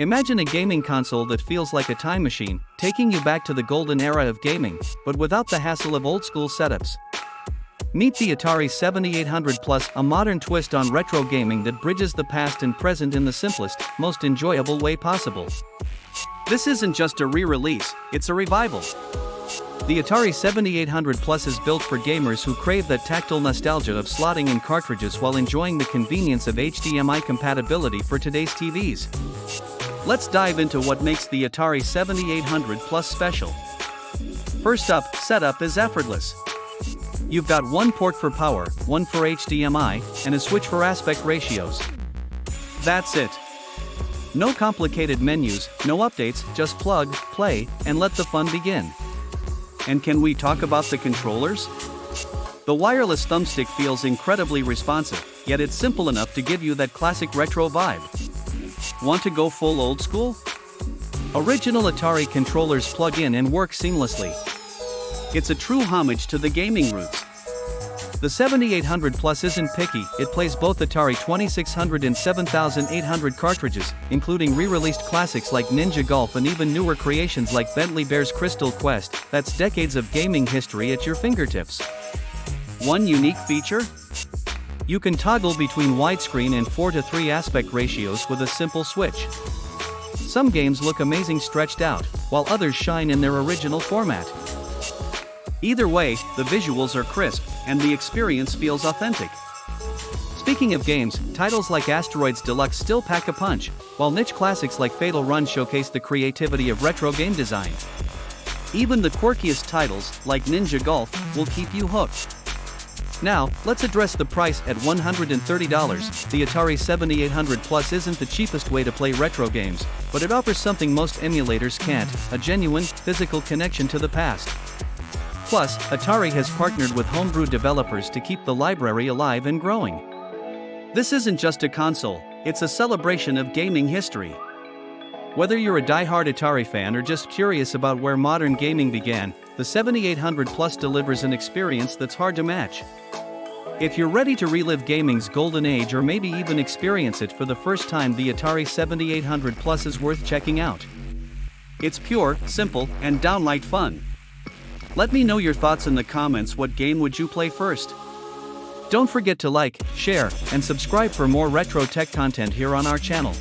Imagine a gaming console that feels like a time machine, taking you back to the golden era of gaming, but without the hassle of old-school setups. Meet the Atari 7800 Plus, a modern twist on retro gaming that bridges the past and present in the simplest, most enjoyable way possible. This isn't just a re-release, it's a revival. The Atari 7800 Plus is built for gamers who crave that tactile nostalgia of slotting in cartridges while enjoying the convenience of HDMI compatibility for today's TVs. Let's dive into what makes the Atari 7800 Plus special. First up, setup is effortless. You've got one port for power, one for HDMI, and a switch for aspect ratios. That's it. No complicated menus, no updates, just plug, play, and let the fun begin. And can we talk about the controllers? The wireless thumbstick feels incredibly responsive, yet it's simple enough to give you that classic retro vibe. Want to go full old school? Original Atari controllers plug in and work seamlessly. It's a true homage to the gaming roots. The 7800 Plus isn't picky, it plays both Atari 2600 and 7800 cartridges, including re-released classics like Ninja Golf and even newer creations like Bentley Bear's Crystal Quest. That's decades of gaming history at your fingertips. One unique feature? You can toggle between widescreen and 4:3 aspect ratios with a simple switch. Some games look amazing stretched out, while others shine in their original format. Either way, the visuals are crisp, and the experience feels authentic. Speaking of games, titles like Asteroids Deluxe still pack a punch, while niche classics like Fatal Run showcase the creativity of retro game design. Even the quirkiest titles, like Ninja Golf, will keep you hooked. Now, let's address the price at $130. The Atari 7800 Plus isn't the cheapest way to play retro games, but it offers something most emulators can't: a genuine, physical connection to the past. Plus, Atari has partnered with homebrew developers to keep the library alive and growing. This isn't just a console, it's a celebration of gaming history. Whether you're a die-hard Atari fan or just curious about where modern gaming began, the 7800 Plus delivers an experience that's hard to match. If you're ready to relive gaming's golden age or maybe even experience it for the first time, the Atari 7800 Plus is worth checking out. It's pure, simple, and downright fun. Let me know your thoughts in the comments. What game would you play first? Don't forget to like, share, and subscribe for more retro tech content here on our channel.